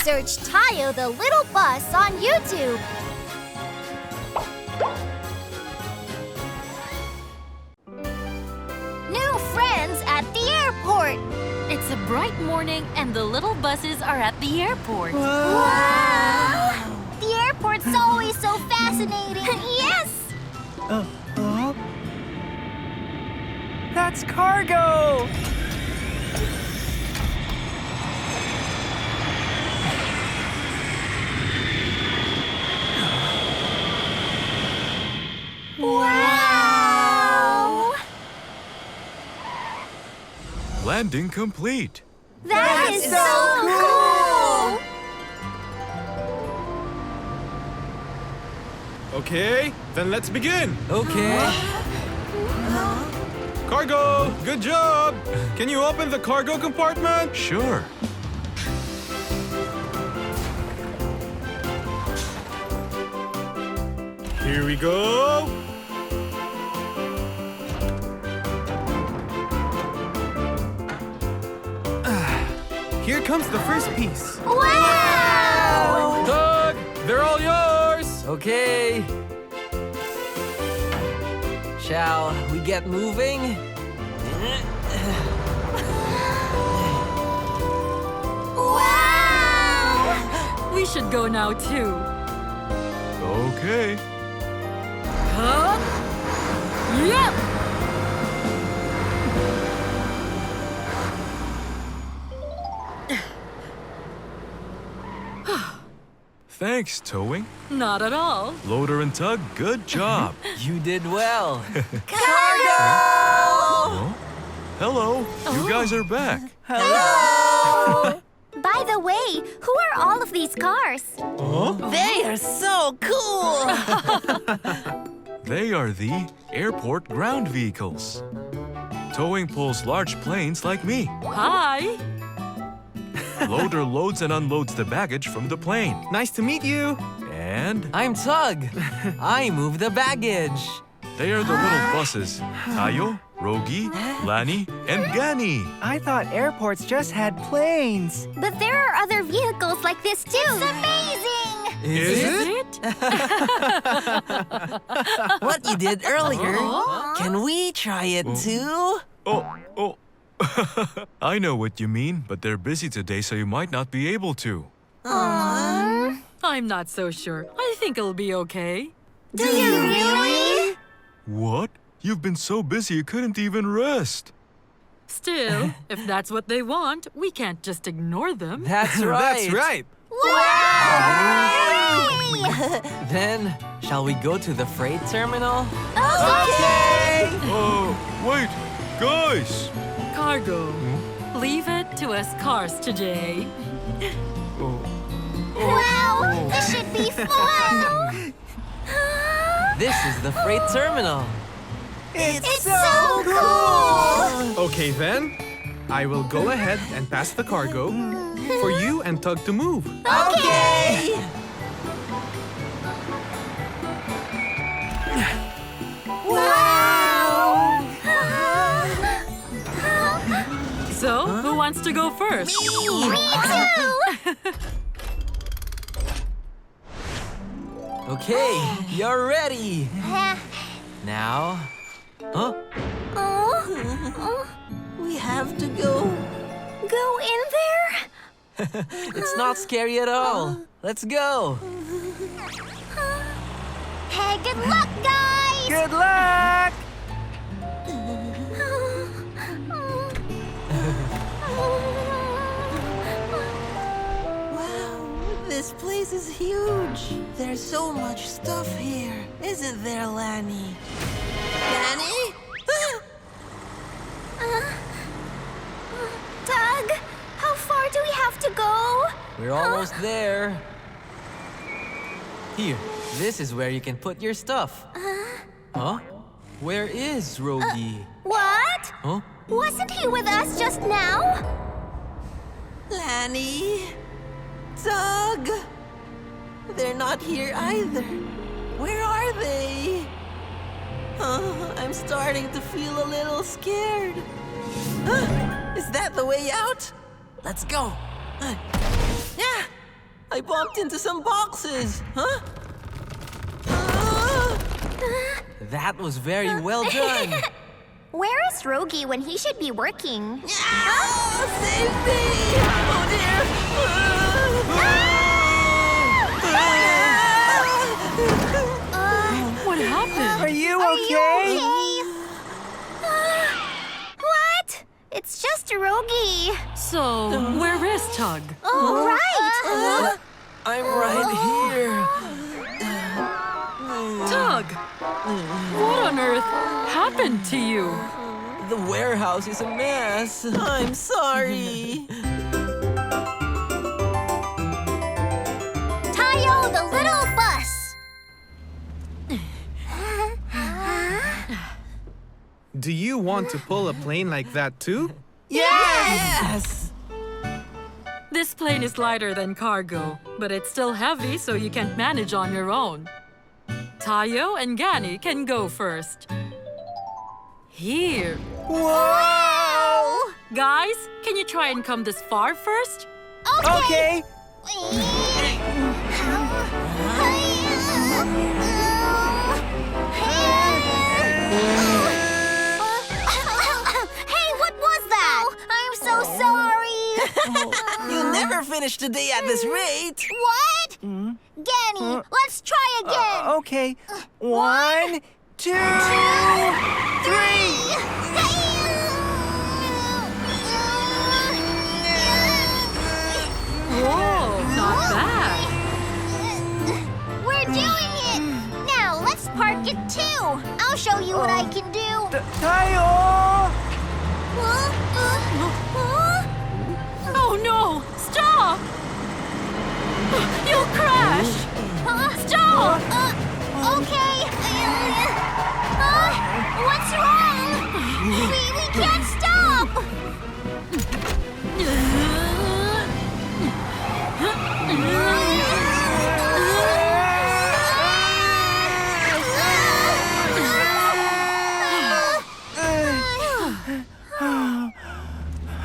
Search Tayo the Little Bus on YouTube. New friends at the airport. It's a bright morning and the little buses are at the airport. Wow! The airport's always so fascinating. Yes! That's cargo! Wow! Landing complete. That is so cool! Okay, then let's begin. Okay. Cargo, good job. Can you open the cargo compartment? Sure. Here we go. Here comes the first piece. Wow! Doug, they're all yours. Okay. Shall we get moving? Wow! We should go now too. Okay. Huh? Yep! Thanks, towing. Not at all. Loader and tug, good job. You did well. Oh? Hello, you guys are back. By the way, who are all of these cars? They are so cool. They are the airport ground vehicles. Towing pulls large planes like me. Hi. Loader loads and unloads the baggage from the plane. Nice to meet you. And I'm Tug. I move the baggage. they are the little buses. Tayo, Rogi, Lani, and Gani. I thought airports just had planes. But there are other vehicles like this too. It's amazing! Is it? What you did earlier, can we try it too? Oh. I know what you mean, but they're busy today, so you might not be able to. I'm not so sure. I think it'll be okay. Do you really? What? You've been so busy you couldn't even rest. Still, if that's what they want, we can't just ignore them. That's right. That's right. Wow! Then, shall we go to the freight terminal? Okay! Oh, wait, guys. Cargo. Leave it to us cars today. Wow! This should be fun! This is the freight terminal. It's so cool! Okay, then. I will go ahead and pass the cargo for you and Tug to move. Okay! Wow! So, who wants to go first? Me too! Okay, you're ready. Now, we have to go. Go in there? It's not scary at all. Let's go. Hey, good luck, guys! Good luck! Wow, this place is huge. There's so much stuff here, isn't there, Lani? Gani? Doug, how far do we have to go? We're almost there. Here, this is where you can put your stuff. Huh? Where is Rogi? What? Huh? Wasn't he with us just now? Lani? Doug? They're not here either. Where are they? I'm starting to feel a little scared. Is that the way out? Let's go. Yeah. I bumped into some boxes. Huh? That was very well done. Where is Rogi when he should be working? Save me! Oh dear! What happened? Are you Are okay? you okay? What? It's just Rogi. So, where is Tug? Oh, right. I'm right here. Tug! What on earth happened to you? The warehouse is a mess. I'm sorry. Tayo, the little bus. Do you want to pull a plane like that too? Yes! This plane is lighter than cargo, but it's still heavy, so you can't manage on your own. Tayo and Gani can go first. Here. Whoa! Guys, can you try and come this far first? Okay. Hey, what was that? I'm so sorry. You'll never finish the day at this rate. What? Gani, let's try again. Okay. 1, 2, 3. Whoa, not bad. We're doing it. Now let's park it too. I'll show you what I can do. Tayo! Oh no! Stop! You'll crash! Stop! Okay. What's wrong? We can't stop.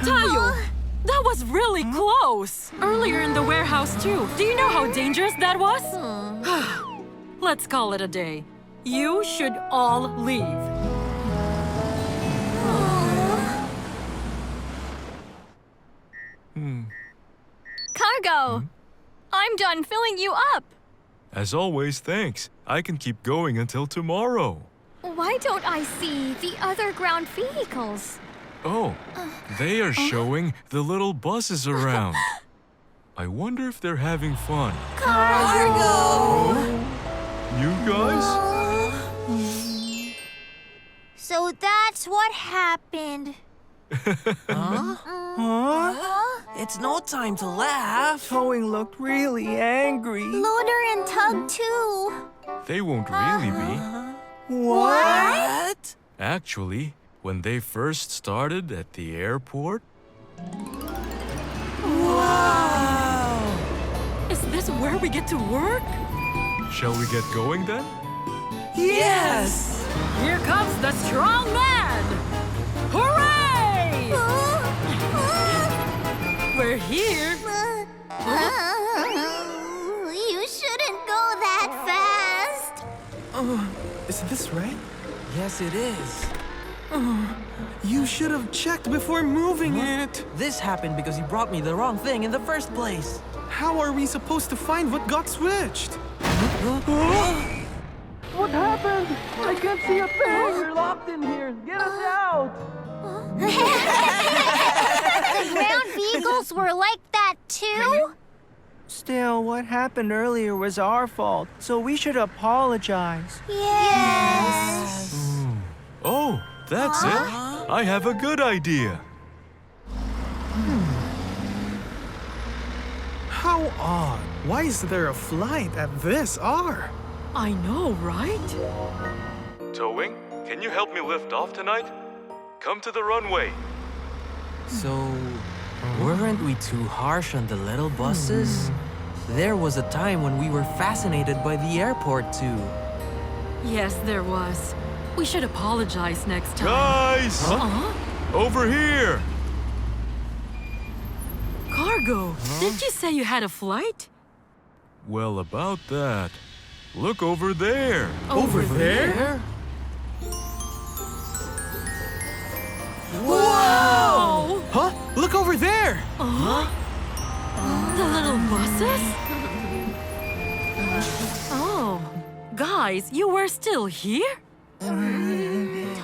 Tayo, that was really close! Earlier in the warehouse too. Do you know how dangerous that was? Let's call it a day. You should all leave. Cargo! I'm done filling you up. As always, thanks. I can keep going until tomorrow. Why don't I see the other ground vehicles? Oh, they are showing the little buses around. I wonder if they're having fun. Cargo! You guys? So that's what happened. It's no time to laugh. Towing looked really angry. Loader and Tug too. They won't really be. What? Actually, when they first started at the airport, Wow! Is this where we get to work? shall we get going then? Yes! Here comes the strong man! Hooray! We're here. You shouldn't go that fast. Is this right? Yes, it is. You should have checked before moving it. This happened because you brought me the wrong thing in the first place. How are we supposed to find what got switched? What happened? I can't see a thing! We're locked in here! Get us out! The ground vehicles were like that too? Still, what happened earlier was our fault, so we should apologize. Yes. Oh, that's it. I have a good idea. How odd. Why is there a flight at this hour? I know, right? Towing, can you help me lift off tonight? Come to the runway. So, weren't we too harsh on the little buses? There was a time when we were fascinated by the airport too. Yes, there was. We should apologize next time. Guys! Over here! Cargo, didn't you say you had a flight? Well, about that. Look over there. Over there? Whoa! Huh? Look over there! The little buses? Oh, guys, you were still here? Towing,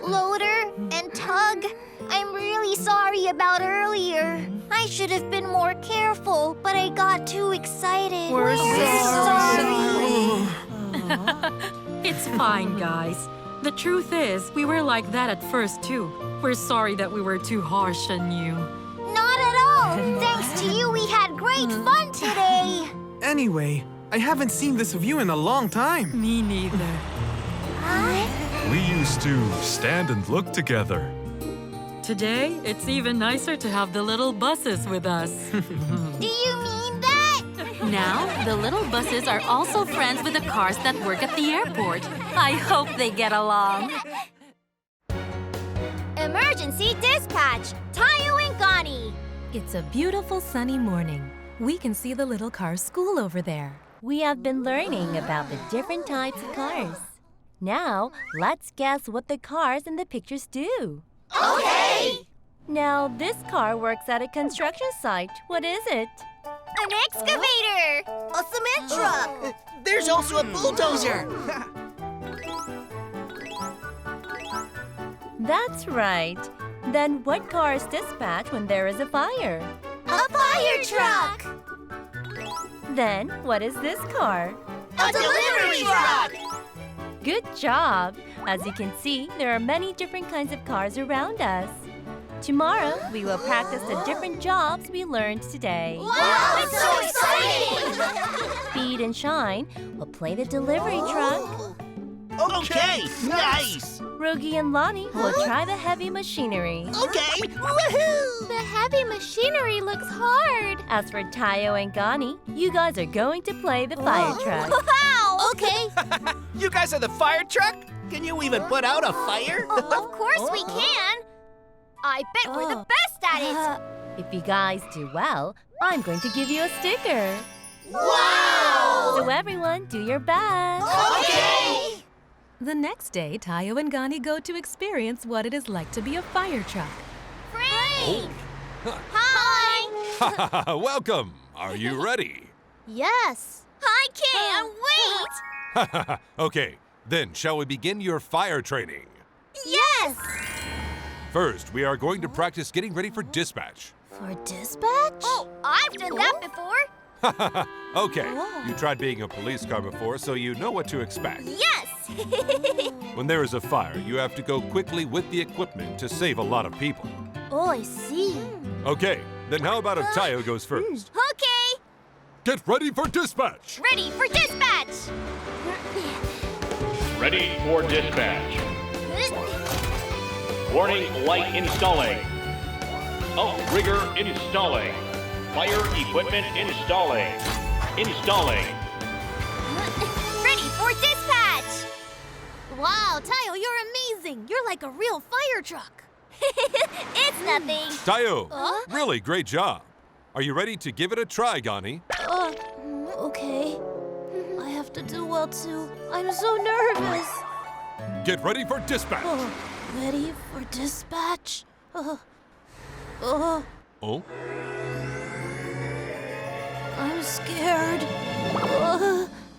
loader, and tug. I'm really sorry about earlier. I should have been more careful, but I got too excited. We're sorry. It's fine, guys. The truth is, we were like that at first, too. We're sorry that we were too harsh on you. Not at all. Thanks to you, we had great fun today. Anyway, I haven't seen this view in a long time. Me neither. We used to stand and look together. Today, it's even nicer to have the little buses with us. Do you mean that? Now, the little buses are also friends with the cars that work at the airport. I hope they get along. Emergency dispatch, Tayo and Gani. It's a beautiful sunny morning. We can see the little car school over there. We have been learning about the different types of cars. Now, let's guess what the cars in the pictures do. Okay. Now, this car works at a construction site. What is it? An excavator. A cement truck. There's also a bulldozer. That's right. Then what cars dispatch when there is a fire? A fire truck. Then what is this car? A delivery truck. Good job! As you can see, there are many different kinds of cars around us. Tomorrow, we will practice the different jobs we learned today. Wow, it's so exciting! Speed and Shine will play the delivery truck. Okay, nice. Rogi and Lonnie will try the heavy machinery. Okay, woohoo! The heavy machinery looks hard. As for Tayo and Gani, you guys are going to play the fire truck. Wow! Okay. You guys are the fire truck? Can you even put out a fire? Of course we can. I bet we're the best at it. If you guys do well, I'm going to give you a sticker. Wow! So everyone, do your best. Okay! The next day, Tayo and Gani go to experience what it is like to be a fire truck. Frank! Hi! Welcome. Are you ready? Yes. I can't wait! Okay, then shall we begin your fire training? Yes! First, we are going to practice getting ready for dispatch. For dispatch? Oh, I've done that before. Okay, you tried being a police car before, so you know what to expect. Yes! When there is a fire, you have to go quickly with the equipment to save a lot of people. Oh, I see. Okay, then how about if Tayo goes first? Okay. Get ready for dispatch! Ready for dispatch! Ready for dispatch. Warning, light installing. Outrigger installing. Fire equipment installing. Installing. Ready for dispatch! Wow, Tayo, you're amazing. You're like a real fire truck. It's nothing. Tayo, really great job. Are you ready to give it a try, Gani? Okay. I have to do well too. I'm so nervous. Get ready for dispatch. Ready for dispatch? Oh? I'm scared.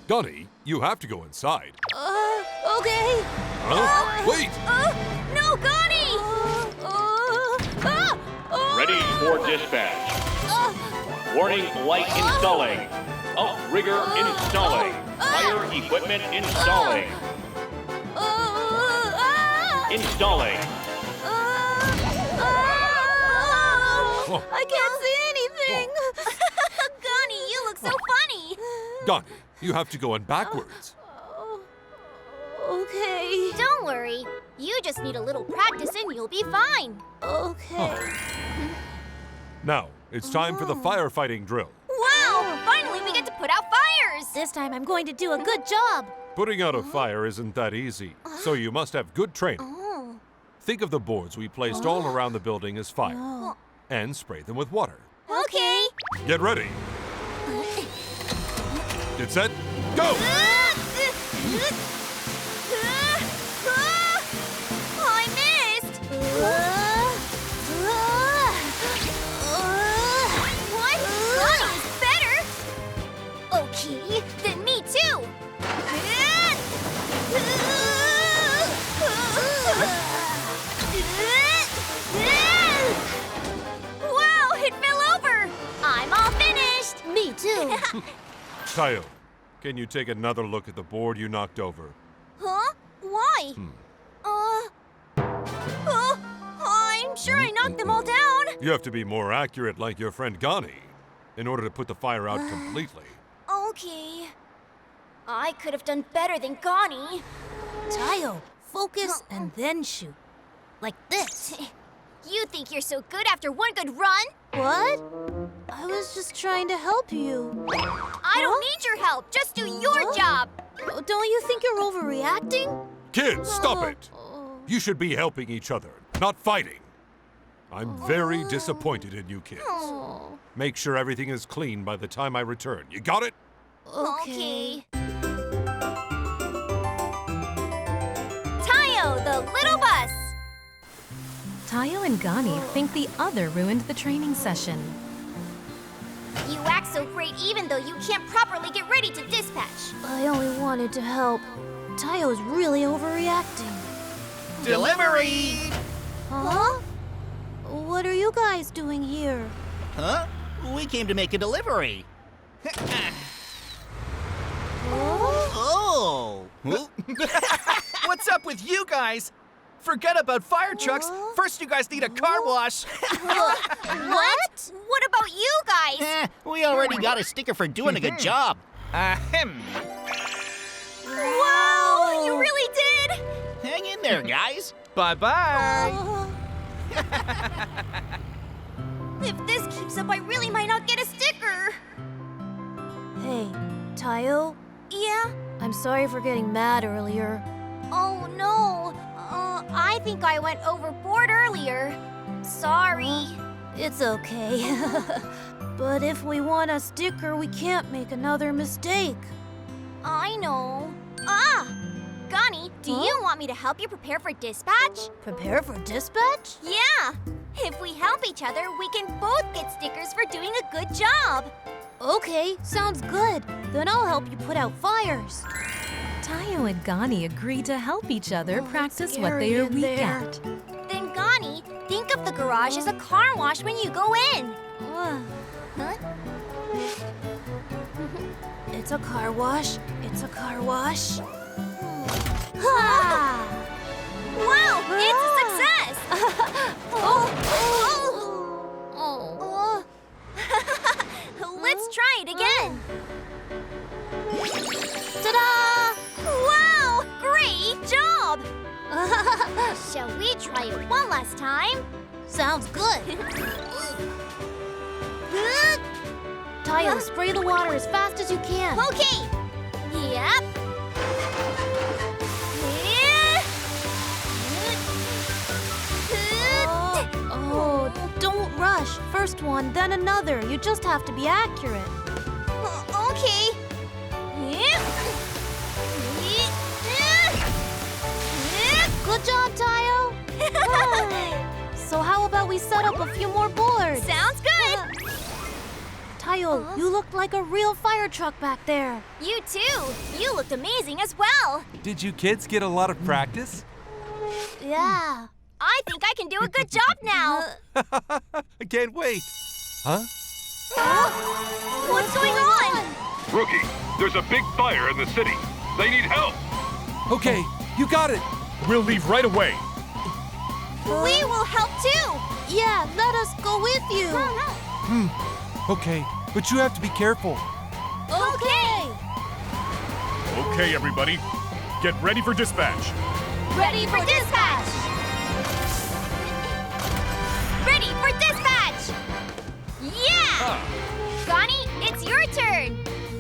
Gani, you have to go inside. Okay. Huh? Wait! No, Gani! Ready for dispatch. Warning, light installing. Outrigger installing. Fire equipment installing. Installing. I can't see anything. Gani, you look so funny. Gani, you have to go in backwards. Okay. Don't worry. You just need a little practice and you'll be fine. Okay. Now, it's time for the firefighting drill. Wow! Finally, we get to put out fires! This time, I'm going to do a good job. Putting out a fire isn't that easy, so you must have good training. Think of the boards we placed all around the building as fire, and spray them with water. Okay. Get ready. Get set, go! I missed! What? Gani is better! Okay, then me too! Wow, it fell over! I'm all finished! Me too! Tayo, can you take another look at the board you knocked over? Huh? Why? I'm sure I knocked them all down. You have to be more accurate like your friend Gani in order to put the fire out completely. Okay. I could have done better than Gani. Tayo, focus and then shoot. Like this. You think you're so good after one good run? What? I was just trying to help you. I don't need your help. Just do your job. Don't you think you're overreacting? Kids, stop it! You should be helping each other, not fighting. I'm very disappointed in you kids. Make sure everything is clean by the time I return. You got it? Okay. Tayo, the little bus. Tayo and Gani think the other ruined the training session. You act so great even though you can't properly get ready to dispatch. I only wanted to help. Tayo's really overreacting. Delivery! Huh? What are you guys doing here? Huh? We came to make a delivery. Oh! What's up with you guys? Forget about fire trucks. First, you guys need a car wash. What? What about you guys? We already got a sticker for doing a good job. Wow, you really did! Hang in there, guys. Bye-bye. If this keeps up, I really might not get a sticker. Hey, Tayo? Yeah? I'm sorry for getting mad earlier. Oh, no. I think I went overboard earlier. Sorry. It's okay. But if we want a sticker, we can't make another mistake. I know. Gani, do you want me to help you prepare for dispatch? Prepare for dispatch? Yeah. If we help each other, we can both get stickers for doing a good job. Okay, sounds good. Then I'll help you put out fires. Tayo and Gani agree to help each other practice what they are weak at. Then Gani, think of the garage as a car wash when you go in. Huh? It's a car wash. It's a car wash. Wow, it's a success! Let's try it again. Ta-da! Wow, great job! Shall we try it one last time? Sounds good. Tayo, spray the water as fast as you can. Okay. Yep. Oh, don't rush. First one, then another. You just have to be accurate. Okay. Good job, Tayo. So how about we set up a few more boards? Sounds good. Tayo, you looked like a real fire truck back there. You too. You looked amazing as well. Did you kids get a lot of practice? Yeah. I think I can do a good job now. I can't wait. Huh? What's going on? Rookie, there's a big fire in the city. They need help. Okay, you got it. We'll leave right away. We will help too. Yeah, let us go with you. Okay, but you have to be careful. Okay. Okay, everybody. Get ready for dispatch. Ready for dispatch. Ready for dispatch. Yeah. Gani, it's your turn.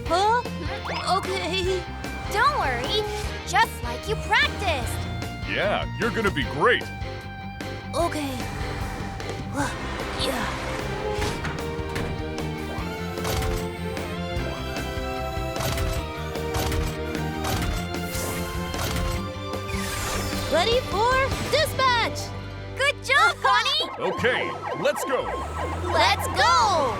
Huh? Okay. Don't worry. Just like you practiced. Yeah, you're gonna be great. Okay. Yeah. ready for dispatch! Good job, Gani! Okay, let's go. Let's go!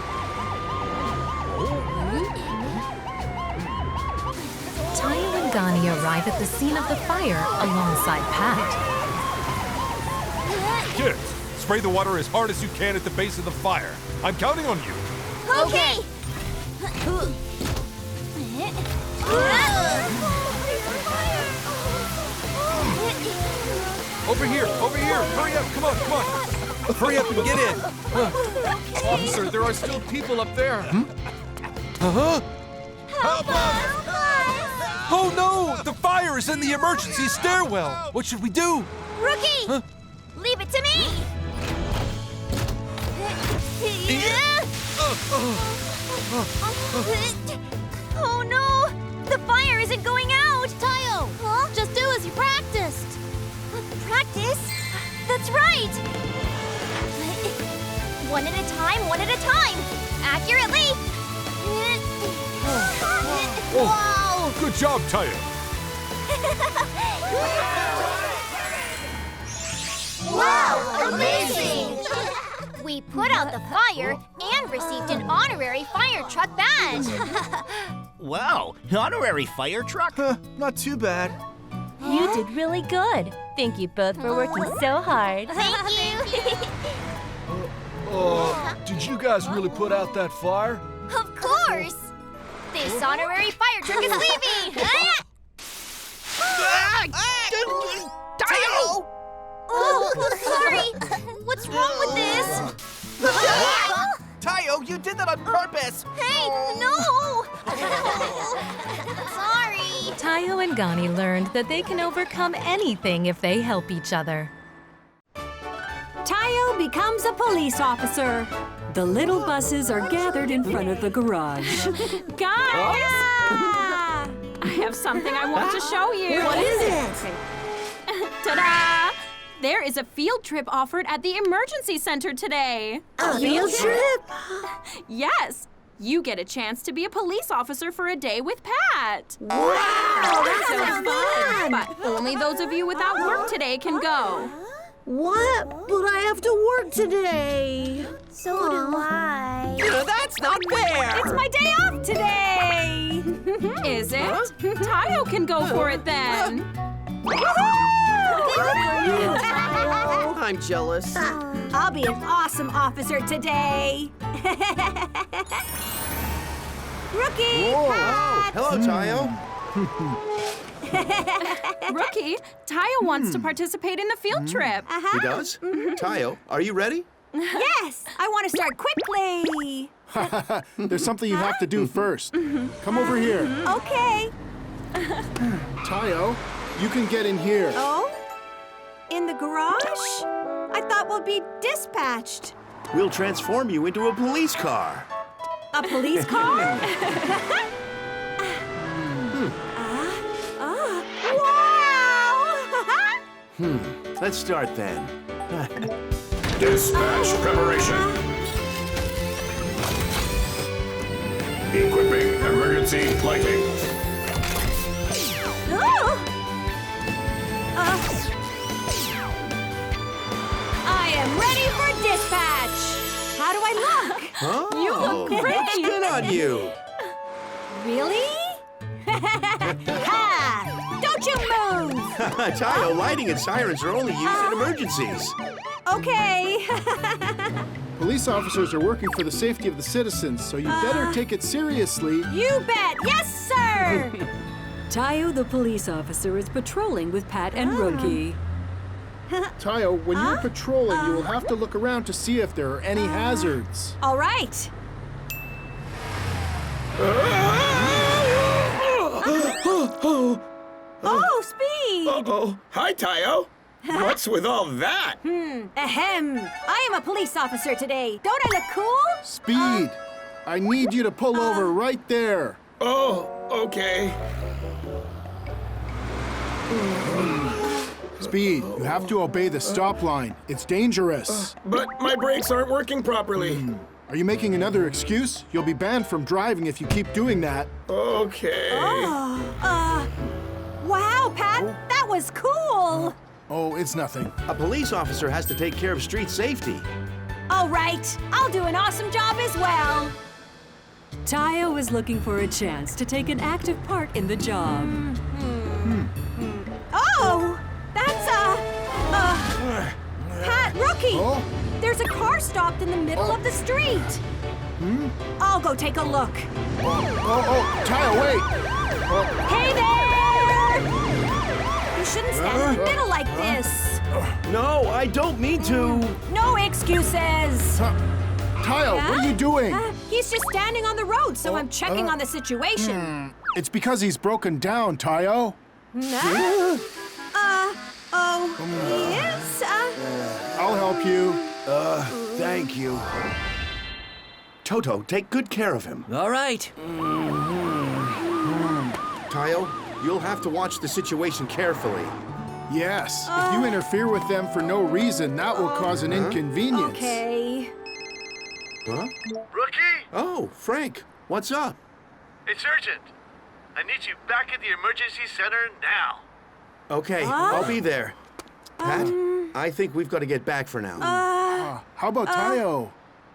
Tayo and Gani arrive at the scene of the fire alongside Pat. Kids, spray the water as hard as you can at the base of the fire. I'm counting on you. Okay! Over here! Hurry up! Come on! Hurry up and get in! Officer, there are still people up there. Uh-huh! Help us! Oh no! The fire is in the emergency stairwell! What should we do? Rookie! Huh? Leave it to me! Oh no! The fire isn't going out! Tayo! Just do as you practiced! Practice? That's right! One at a time! Accurately! Wow! Good job, Tayo. Wow! Amazing! We put out the fire and received an honorary fire truck badge. Wow, honorary fire truck? Not too bad. You did really good. Thank you both for working so hard. Thank you! Did you guys really put out that fire? Of course! This honorary fire truck is leaving! Tayo! Oh, sorry! What's wrong with this? Tayo, you did that on purpose! Hey, no! Sorry! Tayo and Gani learned that they can overcome anything if they help each other. Tayo becomes a police officer. The little buses are gathered in front of the garage. Guys! I have something I want to show you. What is it? Ta-da! There is a field trip offered at the emergency center today. A field trip? Yes. You get a chance to be a police officer for a day with Pat. Wow, that sounds fun. But only those of you without work today can go. What? But I have to work today. So do I. That's not fair! It's my day off today. Is it? Tayo can go for it then. Oh, I'm jealous. I'll be an awesome officer today. Rookie! Whoa. Hello, Tayo. Rookie, Tayo wants to participate in the field trip. He does? Tayo, are you ready? Yes! I want to start quickly. There's something you have to do first. Come over here. Okay. Tayo, you can get in here. Oh? In the garage? I thought we'll be dispatched. We'll transform you into a police car. A police car? Wow! Let's start then. Dispatch preparation. Equipping emergency lighting. I am ready for dispatch. How do I look? Oh, You look great. looks good on you. Really? Ha! Don't you move! Tayo, lighting and sirens are only used in emergencies. Okay. Police officers are working for the safety of the citizens, so you better take it seriously. You bet. Yes, sir. Tayo, the police officer, is patrolling with Pat and Rookie. Tayo, when you're patrolling, you will have to look around to see if there are any hazards. All right. Oh, speed! Uh-oh. Hi, Tayo. What's with all that? Ahem. I am a police officer today. Don't I look cool? Speed! I need you to pull over right there. Oh, okay. Speed, you have to obey the stop line. It's dangerous. But my brakes aren't working properly. Are you making another excuse? You'll be banned from driving if you keep doing that. Okay. Wow, Pat, that was cool. Oh, it's nothing. A police officer has to take care of street safety. All right, I'll do an awesome job as well. Tayo is looking for a chance to take an active part in the job. Oh, that's Pat, Rookie! Oh? There's a car stopped in the middle of the street. I'll go take a look. Tayo, wait! Hey there! You shouldn't stand in the middle like this. No, I don't mean to. No excuses. Tayo, what are you doing? He's just standing on the road, so I'm checking on the situation. It's because he's broken down, Tayo. Yes? I'll help you. Thank you. Toto, take good care of him. All right. Tayo, you'll have to watch the situation carefully. Yes, if you interfere with them for no reason, that will cause an inconvenience. Okay. Huh? Rookie? Oh, Frank, what's up? It's urgent. I need you back at the emergency center now. Okay, I'll be there. Pat, I think we've got to get back for now. How about Tayo?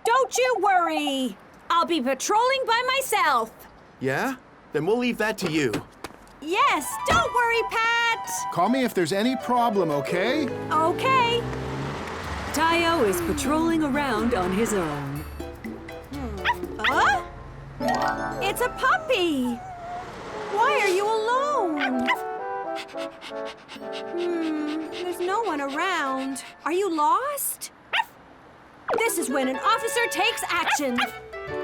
Don't you worry. I'll be patrolling by myself. Yeah? Then we'll leave that to you. Yes, don't worry, Pat. Call me if there's any problem, okay? Okay. Tayo is patrolling around on his own. It's a puppy. Why are you alone? There's no one around. Are you lost? This is when an officer takes action.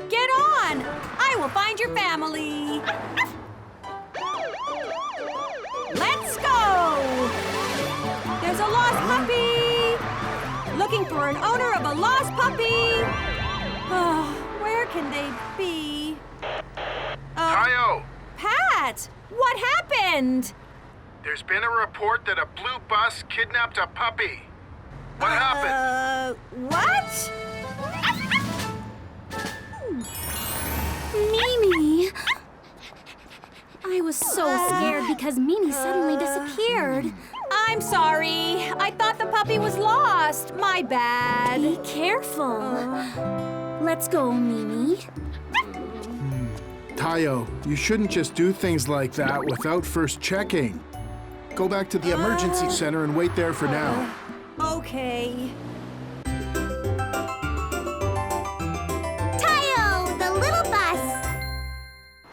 Get on! I will find your family. Let's go! There's a lost puppy! Looking for an owner of a lost puppy! Oh, where can they be? Tayo! Pat! What happened? There's been a report that a blue bus kidnapped a puppy. What happened? What? Mimi! I was so scared because Mimi suddenly disappeared. I'm sorry. I thought the puppy was lost. My bad. Be careful. Let's go, Mimi. Tayo, you shouldn't just do things like that without first checking. Go back to the emergency center and wait there for now. Okay. Tayo, the little bus!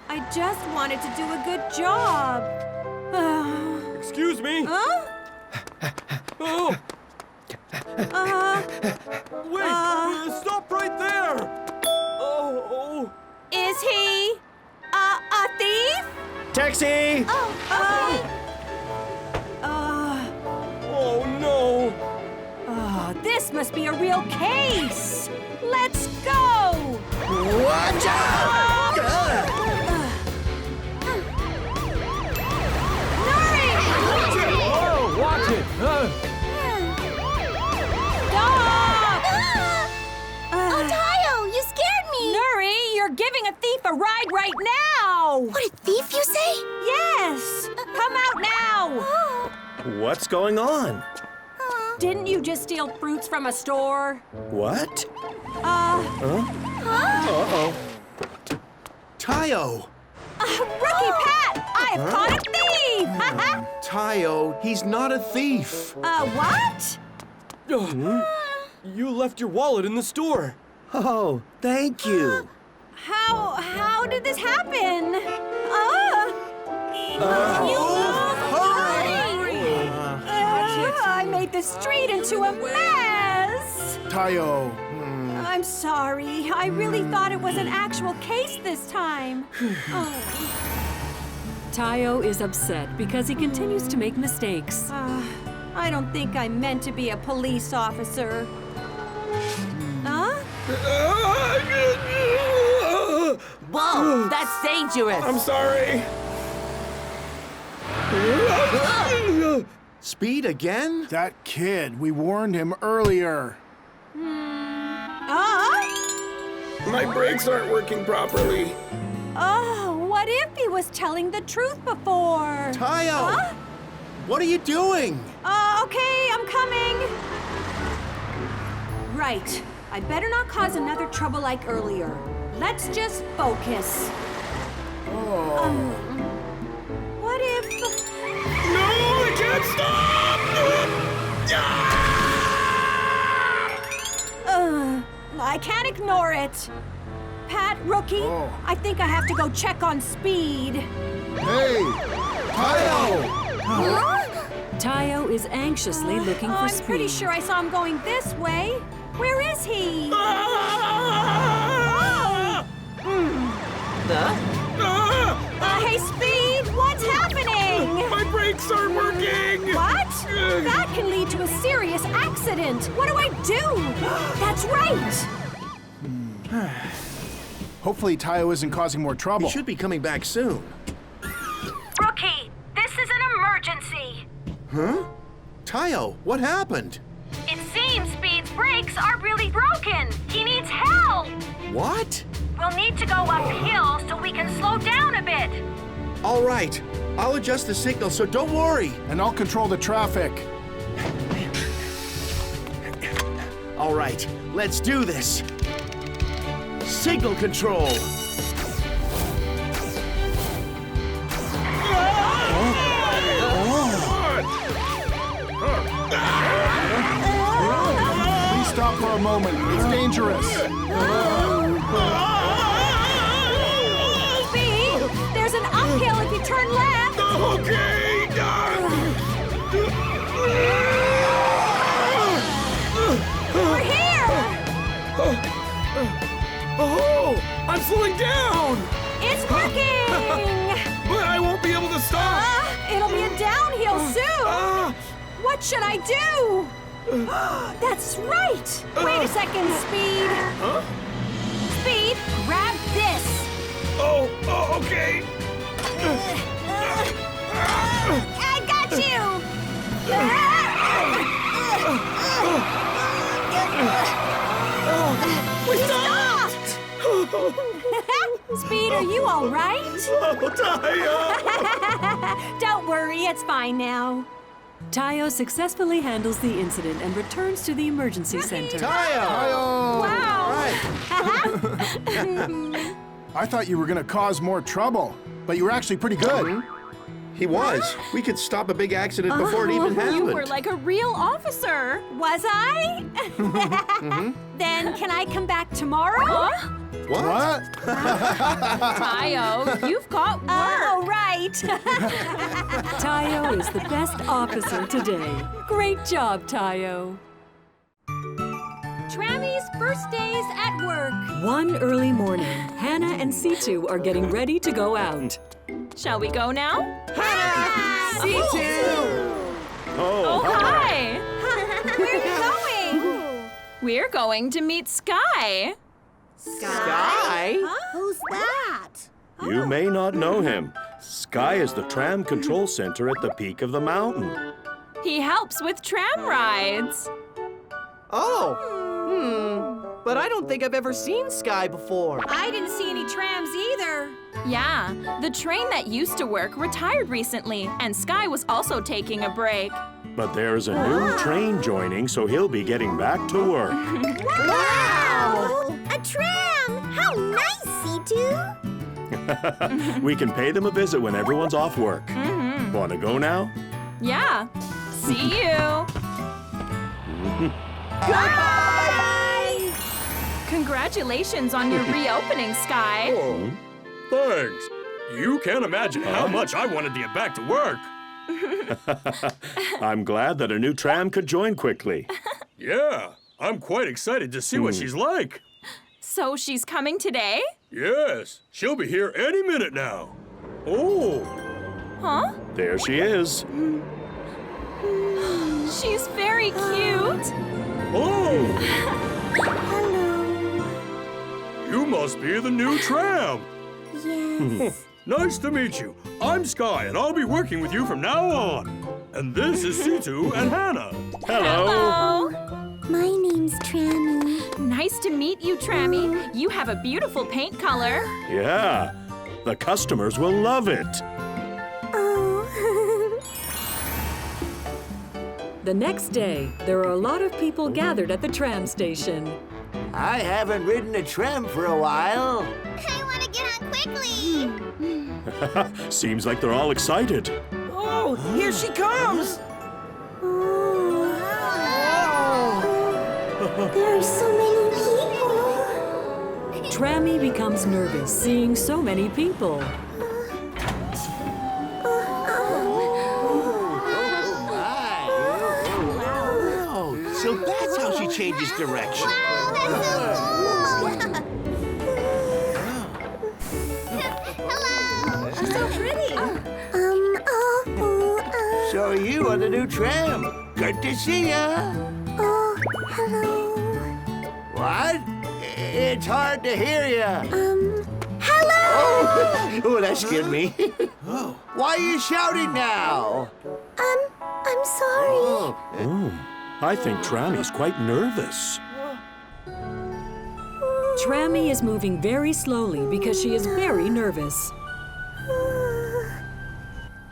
I just wanted to do a good job. Excuse me. Huh? Oh. Wait, stop right there. Oh. Is he a thief? Taxi! Oh, okay. Oh no. This must be a real case. Let's go. Watch out! Oh, watch it. Stop! Oh, Tayo, you scared me! Nuri, you're giving a thief a ride right now! What, a thief, you say? Yes! Come out now! What's going on? Didn't you just steal fruits from a store? What? Huh? Tayo! Rookie Pat! I have caught a thief! Tayo, he's not a thief. What? You left your wallet in the store. Oh, thank you. How did this happen? I made the street into a mess! Tayo. I'm sorry. I really thought it was an actual case this time. Tayo is upset because he continues to make mistakes. I don't think I meant to be a police officer. Whoa, that's dangerous. I'm sorry. Speed again? That kid, we warned him earlier. My brakes aren't working properly. What if he was telling the truth before? Tayo! What are you doing? Okay, I'm coming. Right. I better not cause another trouble like earlier. Let's just focus. What if... No, I can't stop! I can't ignore it. Pat, Rookie, I think I have to go check on Speed. Hey! Tayo! Tayo is anxiously looking for I'm Speed. pretty sure I saw him going this way. Where is he? Hey, Speed, what's happening? My brakes aren't working! What? That can lead to a serious accident. What do I do? That's right. Hopefully Tayo isn't causing more trouble. He should be coming back soon. Rookie, this is an emergency. Huh? Tayo, what happened? It seems Speed's brakes are really broken. He needs help. What? We'll need to go uphill so we can slow down a bit. All right. I'll adjust the signal, so don't worry. And I'll control the traffic. All right, let's do this. Signal control. Please stop for a moment. It's dangerous. Speed, there's an uphill if you turn left. Okay! We're here. Oh! I'm slowing down! It's working. But I won't be able to stop! It'll be a downhill soon. What should I do? That's right. Wait a second, Speed. Huh? Speed, grab this. Oh, okay. I got you. We stopped. Speed, are you all right? Oh, Tayo! Don't worry, it's fine now. Tayo successfully handles the incident and returns to the emergency center. Tayo! Wow. I thought you were going to cause more trouble, but you were actually pretty good. He was. We could stop a big accident before it even happened. You were like a real officer. Was I? Then can I come back tomorrow? What? Tayo, you've got work. Oh, right. Tayo is the best officer today. Great job, Tayo. Trammy's first days at work. One early morning, Hannah and C2 are getting ready to go out. Shall we go now? C2! Oh, hi! Where are you going? We're going to meet Sky. Sky? Who's that? You may not know him. Sky is the tram control center at the peak of the mountain. He helps with tram rides. Oh. But I don't think I've ever seen Sky before. I didn't see any trams either. Yeah, the train that used to work retired recently, and Sky was also taking a break. But there's a new train joining, so he'll be getting back to work. Wow! A tram! How nice, C2! We can pay them a visit when everyone's off work. Want to go now? Yeah. See you. Goodbye! Congratulations on your reopening, Sky. Oh, thanks. You can't imagine how much I wanted to get back to work. I'm glad that a new tram could join quickly. Yeah, I'm quite excited to see what she's like. So she's coming today? Yes, she'll be here any minute now. Oh. Huh? There she is. She's very cute. Oh. You must be the new tram. Yes. Nice to meet you. I'm Sky, and I'll be working with you from now on. And this is C2 and Hannah. Hello. My name's Trammy. Nice to meet you, Trammy. You have a beautiful paint color. Yeah, the customers will love it. Oh. The next day, there are a lot of people gathered at the tram station. I haven't ridden a tram for a while. I want to get on quickly. Seems like they're all excited. Oh, here she comes! There are so many people. Trammy becomes nervous seeing so many people. So that's how she changes direction. Hello. She's so pretty. So are you on the new tram? Good to see ya. Oh, hello. What? It's hard to hear ya. Hello. Oh, that scared me. Why are you shouting now? I'm sorry. Oh, I think Trammy's quite nervous. Trammy is moving very slowly because she is very nervous.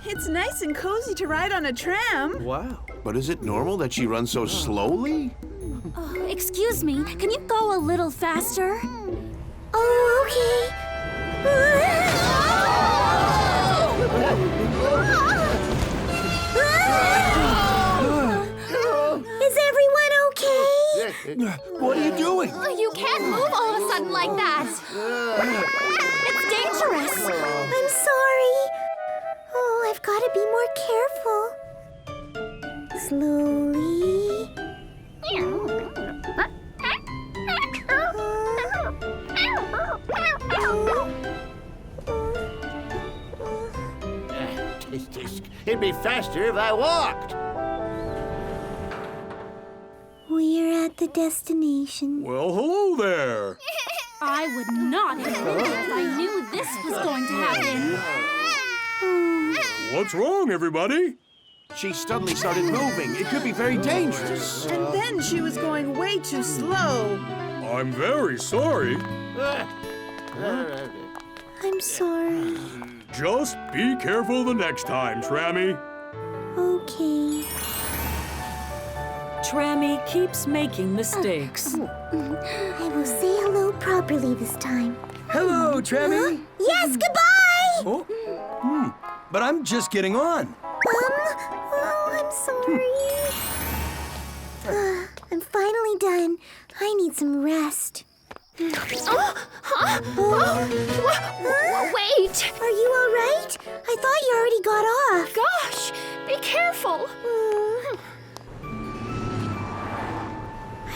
It's nice and cozy to ride on a tram. Wow. But is it normal that she runs so slowly? Excuse me, can you go a little faster? Oh, okay. Is everyone okay? What are you doing? You can't move all of a sudden like that. It's dangerous. I'm sorry. Oh, I've got to be more careful. Slowly. It'd be faster if I walked. We're at the destination. Well, hello there. I would not have ridden if I knew this was going to happen. What's wrong, everybody? She suddenly started moving. It could be very dangerous. And then she was going way too slow. I'm very sorry. I'm sorry. Just be careful the next time, Trammy. Okay. Trammy keeps making mistakes. I will say hello properly this time. Hello, Trammy. Yes, goodbye! Oh, but I'm just getting on. Oh, I'm sorry. I'm finally done. I need some rest. Wait! Are you all right? I thought you already got off. Gosh, be careful.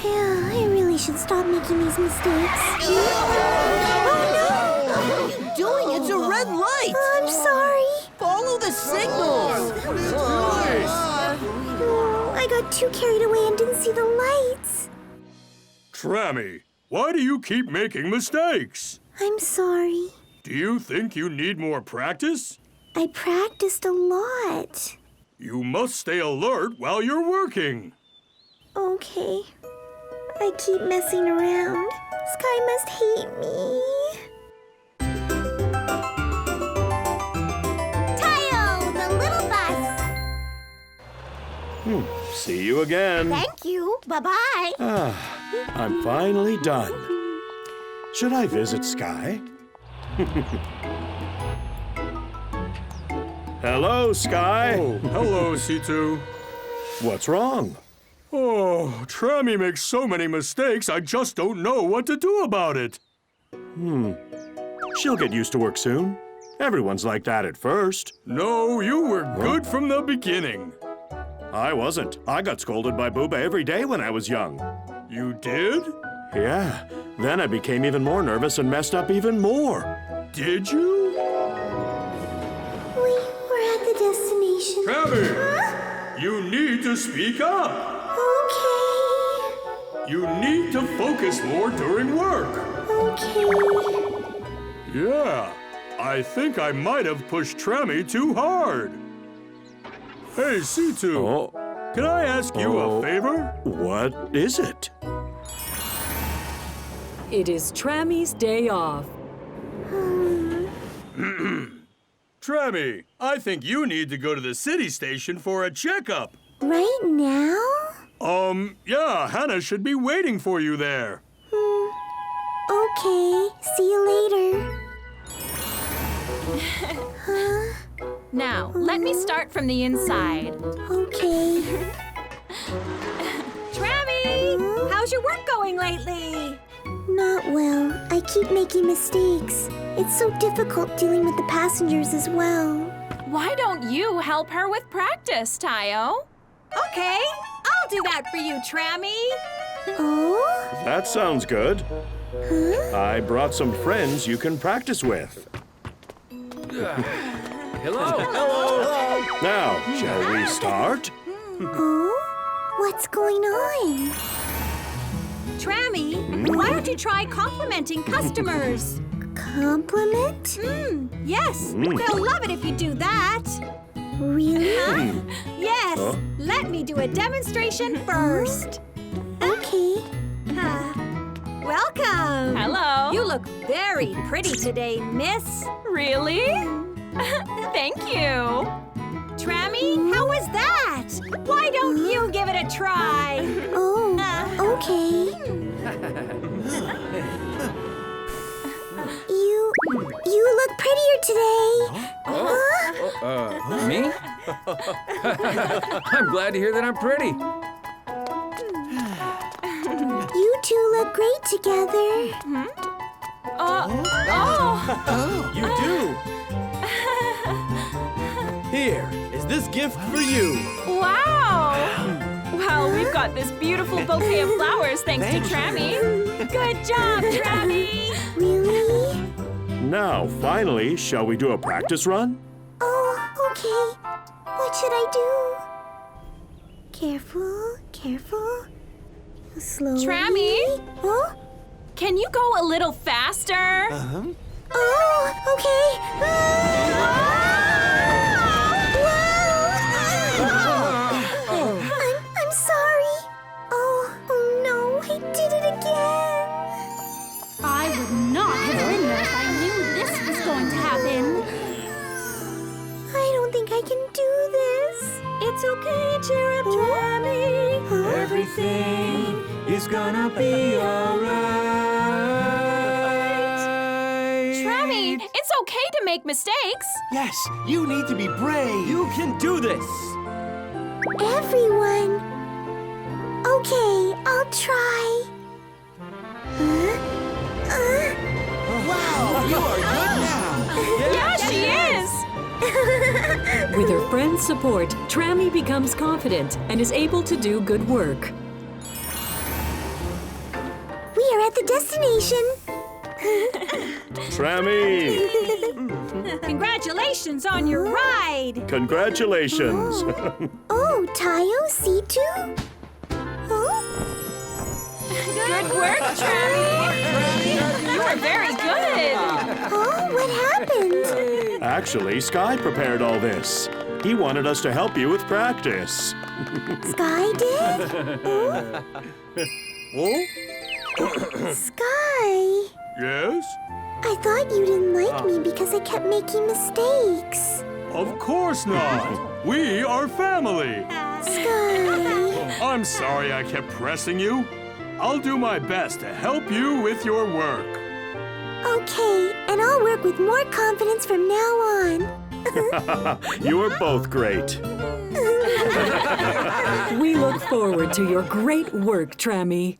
I really should stop making these mistakes. Oh, no! What are you doing? It's a red light. I'm sorry. Follow the signals. I got too carried away and didn't see the lights. Trammy, why do you keep making mistakes? I'm sorry. Do you think you need more practice? I practiced a lot. You must stay alert while you're working. Okay. I keep messing around. Sky must hate me. Tayo, the little bus. See you again. Thank you. Bye-bye. I'm finally done. Should I visit Sky? Hello, Sky. Oh, hello, C2. What's wrong? Oh, Trammy makes so many mistakes, I just don't know what to do about it. She'll get used to work soon. Everyone's like that at first. No, you were good from the beginning. I wasn't. I got scolded by Booba every day when I was young. You did? Yeah. Then I became even more nervous and messed up even more. Did you? We're at the destination. Trammy, you need to speak up. Okay. You need to focus more during work. Okay. Yeah, I think I might have pushed Trammy too hard. Hey, C2, can I ask you a favor? What is it? It is Trammy's day off. Trammy, I think you need to go to the city station for a checkup. Right now? Yeah, Hannah should be waiting for you there. Okay, see you later. Now, let me start from the inside. Okay. Trammy, how's your work going lately? Not well. I keep making mistakes. It's so difficult dealing with the passengers as well. Why don't you help her with practice, Tayo? Okay, I'll do that for you, Trammy. Oh? That sounds good. Huh? I brought some friends you can practice with. Hello. Now, shall we start? Oh? What's going on? Trammy, why don't you try complimenting customers? Compliment? Yes, they'll love it if you do that. Really? Yes, let me do a demonstration first. Okay. Welcome. Hello. You look very pretty today, miss. Really? Thank you. Trammy, how was that? Why don't you give it a try? Oh, okay. You look prettier today. Me? I'm glad to hear that I'm pretty. You two look great together. You do? Here, is this gift for you? Wow! Well, we've got this beautiful bouquet of flowers thanks to Trammy. Good job, Trammy. Really? Now, finally, shall we do a practice run? Oh, okay. What should I do? Careful, careful. Slowly. Trammy? Huh? Can you go a little faster? Oh, okay. I'm sorry. Oh no, I did it again. I would not have been there if I knew this was going to happen. I don't think I can do this. It's okay, cheer up, Trammy. Everything is gonna be alright. Trammy, it's okay to make mistakes. Yes, you need to be brave. You can do this. Everyone. Okay, I'll try. Wow, you are good now. Yeah, she is. With her friend's support, Trammy becomes confident and is able to do good work. We are at the destination. Trammy! Congratulations on your ride. Congratulations! Oh, Tayo, C2? Oh? Good work, Trammy. You are very good. Oh, what happened? Actually, Sky prepared all this. He wanted us to help you with practice. Sky did? Oh? Sky. Yes? I thought you didn't like me because I kept making mistakes. Of course not. We are family. Sky. I'm sorry I kept pressing you. I'll do my best to help you with your work. Okay, and I'll work with more confidence from now on. You are both great. We look forward to your great work, Trammy.